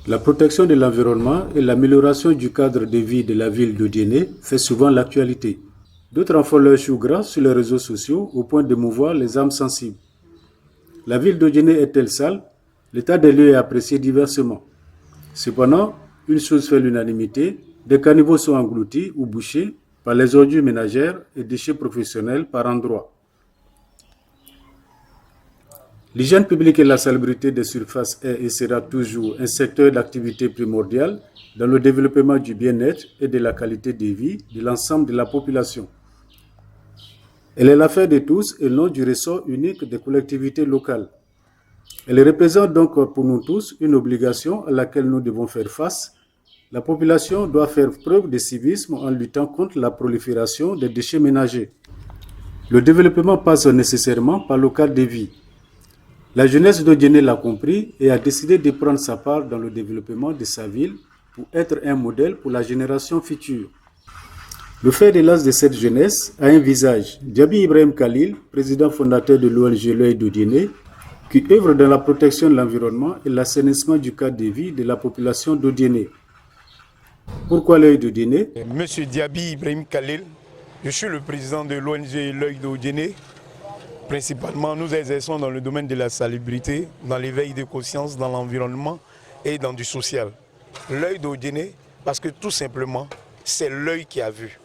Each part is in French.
La protection de l'environnement et l'amélioration du cadre de vie de la ville de Djenné fait souvent l'actualité. D'autres en font leur chou gras sur les réseaux sociaux au point de mouvoir les âmes sensibles. La ville de Djenné est-elle sale? L'état des lieux est apprécié diversement. Cependant, une chose fait l'unanimité, des caniveaux sont engloutis ou bouchés par les ordures ménagères et déchets professionnels par endroits. L'hygiène publique et la salubrité des surfaces est et sera toujours un secteur d'activité primordial dans le développement du bien-être et de la qualité de vie de l'ensemble de la population. Elle est l'affaire de tous et non du ressort unique des collectivités locales. Elle représente donc pour nous tous une obligation à laquelle nous devons faire face. La population doit faire preuve de civisme en luttant contre la prolifération des déchets ménagers. Le développement passe nécessairement par le cadre de vie. La jeunesse de Djenné l'a compris et a décidé de prendre sa part dans le développement de sa ville pour être un modèle pour la génération future. Le fer de lance de cette jeunesse a un visage. Diaby Ibrahim Khalil, président fondateur de l'ONG L'œil de Djenné, qui œuvre dans la protection de l'environnement et l'assainissement du cadre de vie de la population de Djenné. Pourquoi l'œil de Djenné? Monsieur Diaby Ibrahim Khalil, je suis le président de l'ONG L'œil de Djenné. Principalement, nous exerçons dans le domaine de la salubrité, dans l'éveil de conscience, dans l'environnement et dans du social. L'œil de Djenné, parce que tout simplement, c'est l'œil qui a vu.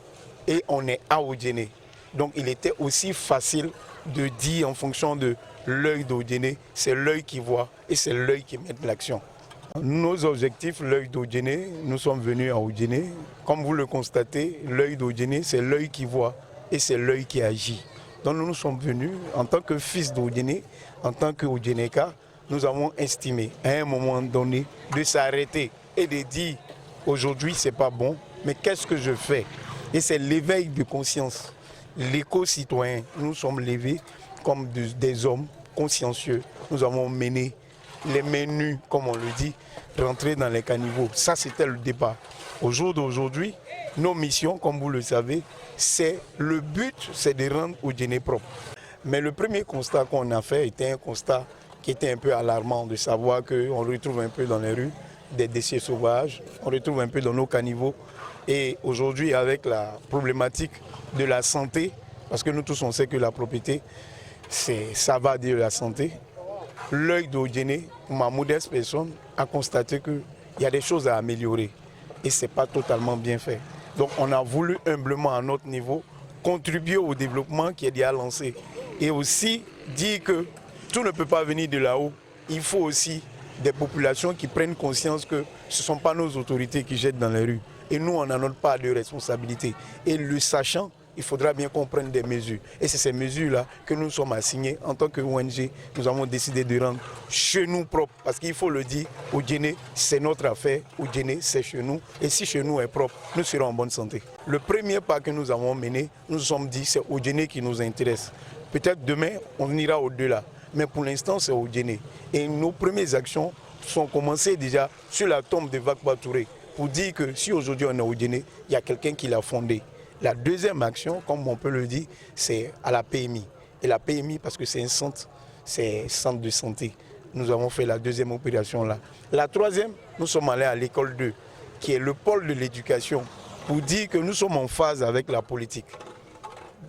Et on est à Djenné. Donc il était aussi facile de dire en fonction de l'œil de Djenné, c'est l'œil qui voit et c'est l'œil qui met de l'action. Nos objectifs, l'œil de Djenné, nous sommes venus à Djenné. Comme vous le constatez, l'œil de Djenné, c'est l'œil qui voit et c'est l'œil qui agit. Donc nous sommes venus en tant que fils d'Odjené, en tant que Odjenéka, nous avons estimé à un moment donné de s'arrêter et de dire aujourd'hui c'est pas bon, mais qu'est-ce que je fais? Et c'est l'éveil de conscience, l'éco-citoyen. Nous sommes levés comme des hommes consciencieux. Nous avons mené les menus, comme on le dit, rentrer dans les caniveaux. Ça c'était le départ. Au jour d'aujourd'hui, nos missions, comme vous le savez, le but, c'est de rendre Djenné propre. Mais le premier constat qu'on a fait était un constat qui était un peu alarmant, de savoir qu'on retrouve un peu dans les rues des déchets sauvages, on retrouve un peu dans nos caniveaux. Et aujourd'hui, avec la problématique de la santé, parce que nous tous on sait que la propriété, ça va de la santé, l'œil de Djenné, ma modeste personne, a constaté qu'il y a des choses à améliorer. Et ce n'est pas totalement bien fait. Donc on a voulu humblement à notre niveau contribuer au développement qui est déjà lancé. Et aussi dire que tout ne peut pas venir de là-haut. Il faut aussi des populations qui prennent conscience que ce ne sont pas nos autorités qui jettent dans les rues. Et nous, on a notre part de responsabilité. Et le sachant, il faudra bien qu'on prenne des mesures. Et c'est ces mesures-là que nous sommes assignés. En tant que ONG, nous avons décidé de rendre chez nous propre. Parce qu'il faut le dire, Djenné, c'est notre affaire. Djenné, c'est chez nous. Et si chez nous est propre, nous serons en bonne santé. Le premier pas que nous avons mené, nous nous sommes dit, c'est Djenné qui nous intéresse. Peut-être demain, on ira au-delà. Mais pour l'instant, c'est Djenné. Et nos premières actions sont commencées déjà sur la tombe de Vakba Touré. Pour dire que si aujourd'hui on est Djenné, il y a quelqu'un qui l'a fondé. La deuxième action, comme on peut le dire, c'est à la PMI. Et la PMI, parce que c'est un centre de santé. Nous avons fait la deuxième opération là. La troisième, nous sommes allés à l'école 2, qui est le pôle de l'éducation, pour dire que nous sommes en phase avec la politique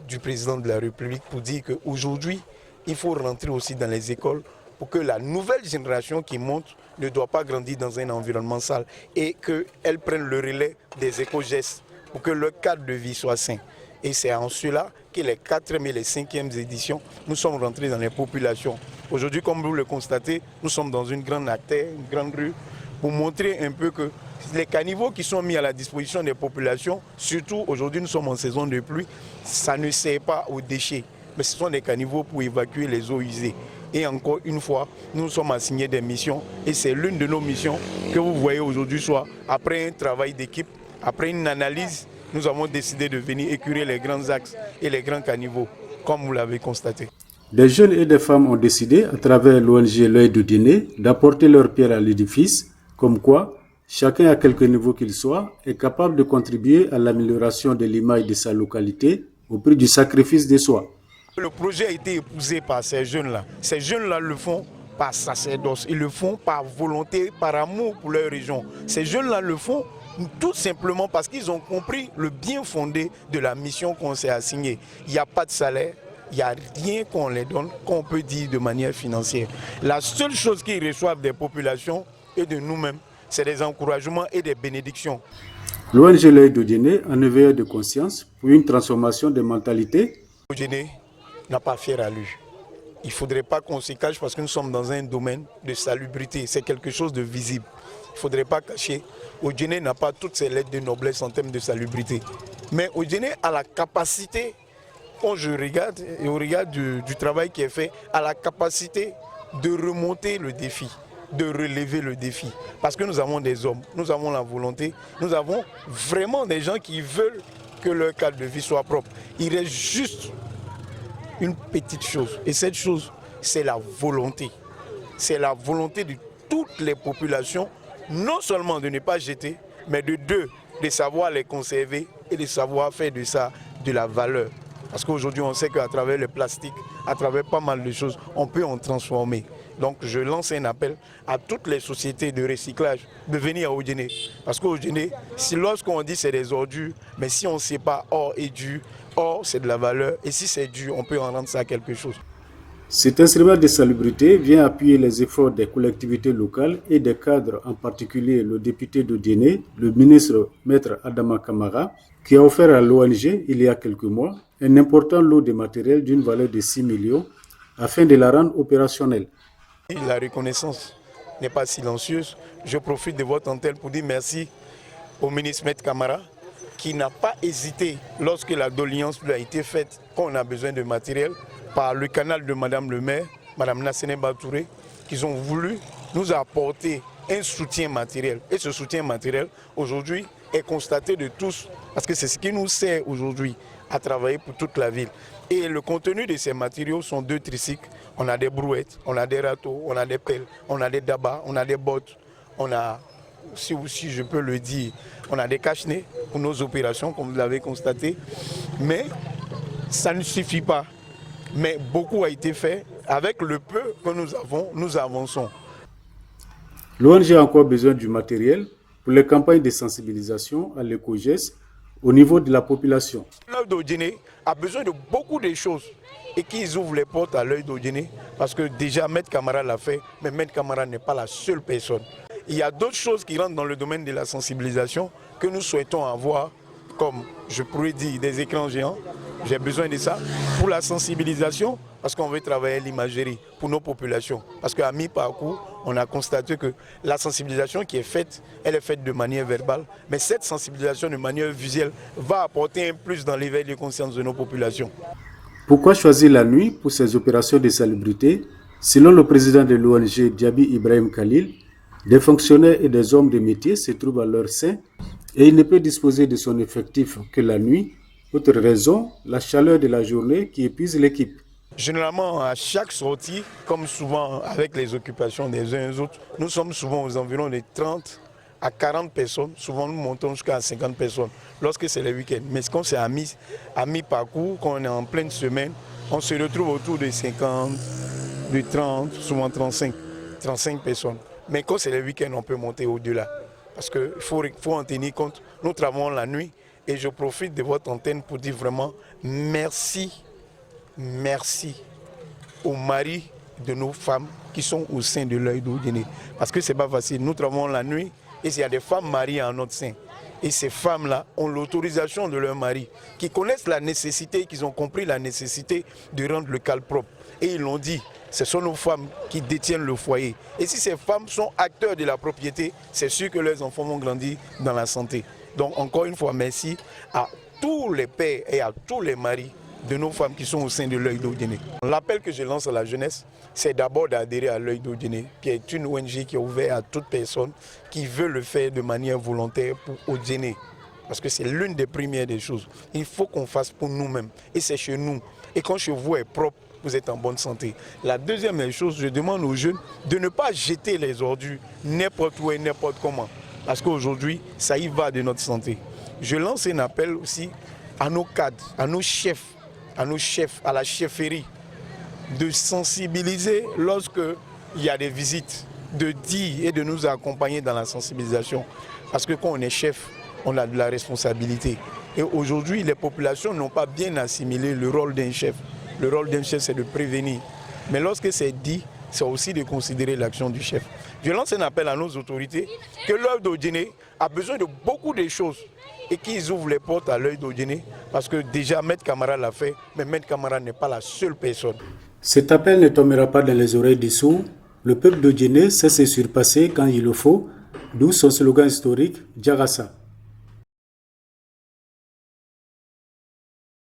du président de la République, pour dire qu'aujourd'hui, il faut rentrer aussi dans les écoles pour que la nouvelle génération qui monte ne doit pas grandir dans un environnement sale et qu'elle prenne le relais des éco-gestes, pour que le cadre de vie soit sain. Et c'est en cela que les 4e et les 5e éditions, nous sommes rentrés dans les populations. Aujourd'hui, comme vous le constatez, nous sommes dans une grande artère, une grande rue, pour montrer un peu que les caniveaux qui sont mis à la disposition des populations, surtout aujourd'hui nous sommes en saison de pluie, ça ne sert pas aux déchets, mais ce sont des caniveaux pour évacuer les eaux usées. Et encore une fois, nous sommes assignés des missions et c'est l'une de nos missions que vous voyez aujourd'hui soir, après un travail d'équipe, après une analyse, nous avons décidé de venir écurer les grands axes et les grands caniveaux, comme vous l'avez constaté. Des jeunes et des femmes ont décidé, à travers l'ONG L'œil de Djenné, d'apporter leur pierre à l'édifice, comme quoi chacun, à quelque niveau qu'il soit, est capable de contribuer à l'amélioration de l'image de sa localité au prix du sacrifice de soi. Le projet a été épousé par ces jeunes-là. Ces jeunes-là le font par sacerdoce, ils le font par volonté, par amour pour leur région. Ces jeunes-là le font tout simplement parce qu'ils ont compris le bien fondé de la mission qu'on s'est assignée. Il n'y a pas de salaire, il n'y a rien qu'on les donne, qu'on peut dire de manière financière. La seule chose qu'ils reçoivent des populations et de nous-mêmes, c'est des encouragements et des bénédictions. L'ONG L'Œil d'Odjené, un éveilleur de conscience pour une transformation des mentalités. Odjené n'a pas fier à lui. Il ne faudrait pas qu'on se cache parce que nous sommes dans un domaine de salubrité. C'est quelque chose de visible. Il ne faudrait pas cacher. Odjené n'a pas toutes ses lettres de noblesse en termes de salubrité. Mais Odjené a la capacité, quand je regarde, et au regard du travail qui est fait, a la capacité de remonter le défi, de relever le défi. Parce que nous avons des hommes, nous avons la volonté, nous avons vraiment des gens qui veulent que leur cadre de vie soit propre. Il reste juste une petite chose. Et cette chose, c'est la volonté. C'est la volonté de toutes les populations, non seulement de ne pas jeter, mais de savoir les conserver et de savoir faire de ça de la valeur. Parce qu'aujourd'hui, on sait qu'à travers le plastique, à travers pas mal de choses, on peut en transformer. Donc je lance un appel à toutes les sociétés de recyclage de venir à Odjené. Parce qu'Odjené, si lorsqu'on dit c'est des ordures, mais si on ne sait pas or et dû, or c'est de la valeur, et si c'est dû, on peut en rendre ça quelque chose. Cet instrument de salubrité vient appuyer les efforts des collectivités locales et des cadres, en particulier le député d'Odjené, le ministre Maître Adama Kamara, qui a offert à l'ONG il y a quelques mois un important lot de matériel d'une valeur de 6 millions afin de la rendre opérationnelle. La reconnaissance n'est pas silencieuse. Je profite de votre antenne pour dire merci au ministre Maître Kamara qui n'a pas hésité lorsque la doléance lui a été faite, quand on a besoin de matériel, par le canal de Madame le maire, Madame Nassene Batouré, qu'ils ont voulu nous apporter un soutien matériel. Et ce soutien matériel, aujourd'hui, est constaté de tous, parce que c'est ce qui nous sert aujourd'hui à travailler pour toute la ville. Et le contenu de ces matériaux sont 2 tricycles. On a des brouettes, on a des râteaux, on a des pelles, on a des dabas, on a des bottes, on a, si je peux le dire, on a des cache-nez pour nos opérations, comme vous l'avez constaté. Mais ça ne suffit pas. Mais beaucoup a été fait. Avec le peu que nous avons, nous avançons. L'ONG a encore besoin du matériel pour les campagnes de sensibilisation à l'éco-geste au niveau de la population. L'Œil d'Odjené a besoin de beaucoup de choses et qu'ils ouvrent les portes à l'Œil d'Odjené parce que déjà Maître Kamara l'a fait, mais Maître Kamara n'est pas la seule personne. Il y a d'autres choses qui rentrent dans le domaine de la sensibilisation que nous souhaitons avoir, comme je pourrais dire des écrans géants. J'ai besoin de ça pour la sensibilisation parce qu'on veut travailler l'imagerie pour nos populations. Parce qu'à mi-parcours, on a constaté que la sensibilisation qui est faite, elle est faite de manière verbale. Mais cette sensibilisation de manière visuelle va apporter un plus dans l'éveil de conscience de nos populations. Pourquoi choisir la nuit pour ces opérations de salubrité? Selon le président de l'ONG Diaby Ibrahim Khalil, des fonctionnaires et des hommes de métier se trouvent à leur sein et il ne peut disposer de son effectif que la nuit. Autre raison, la chaleur de la journée qui épuise l'équipe. Généralement, à chaque sortie, comme souvent avec les occupations des uns et des autres, nous sommes souvent aux environs de 30 à 40 personnes. Souvent, nous montons jusqu'à 50 personnes lorsque c'est le week-end. Mais quand c'est à mi-parcours, quand on est en pleine semaine, on se retrouve autour de 50, de 30, souvent 35 personnes. Mais quand c'est le week-end, on peut monter au-delà. Parce qu'il faut en tenir compte. Nous travaillons la nuit. Et je profite de votre antenne pour dire vraiment merci aux maris de nos femmes qui sont au sein de l'Œil d'Odjené. Parce que ce n'est pas facile. Nous travaillons la nuit et il y a des femmes mariées en notre sein. Et ces femmes-là ont l'autorisation de leur mari, qui connaissent la nécessité, qui ont compris la nécessité de rendre le cadre propre. Et ils l'ont dit, ce sont nos femmes qui détiennent le foyer. Et si ces femmes sont acteurs de la propriété, c'est sûr que leurs enfants vont grandir dans la santé. Donc encore une fois, merci à tous les pères et à tous les maris de nos femmes qui sont au sein de l'Œil d'Odjené. L'appel que je lance à la jeunesse, c'est d'abord d'adhérer à l'Œil d'Odjené, qui est une ONG qui est ouverte à toute personne qui veut le faire de manière volontaire pour Odjené. Parce que c'est l'une des premières des choses. Il faut qu'on fasse pour nous-mêmes. Et c'est chez nous. Et quand chez vous est propre, vous êtes en bonne santé. La deuxième des choses, je demande aux jeunes de ne pas jeter les ordures n'importe où et n'importe comment. Parce qu'aujourd'hui, ça y va de notre santé. Je lance un appel aussi à nos cadres, à nos chefs, à la chefferie, de sensibiliser lorsque il y a des visites, de dire et de nous accompagner dans la sensibilisation. Parce que quand on est chef, on a de la responsabilité. Et aujourd'hui, les populations n'ont pas bien assimilé le rôle d'un chef. Le rôle d'un chef, c'est de prévenir. Mais lorsque c'est dit, c'est aussi de considérer l'action du chef. Je lance un appel à nos autorités que l'œuvre d'Odjéné a besoin de beaucoup de choses et qu'ils ouvrent les portes à l'œil d'Odjéné parce que déjà Maître Camara l'a fait, mais Maître Camara n'est pas la seule personne. Cet appel ne tombera pas dans les oreilles des sourds. Le peuple d'Odjéné sait se surpasser quand il le faut, d'où son slogan historique, Djarassa.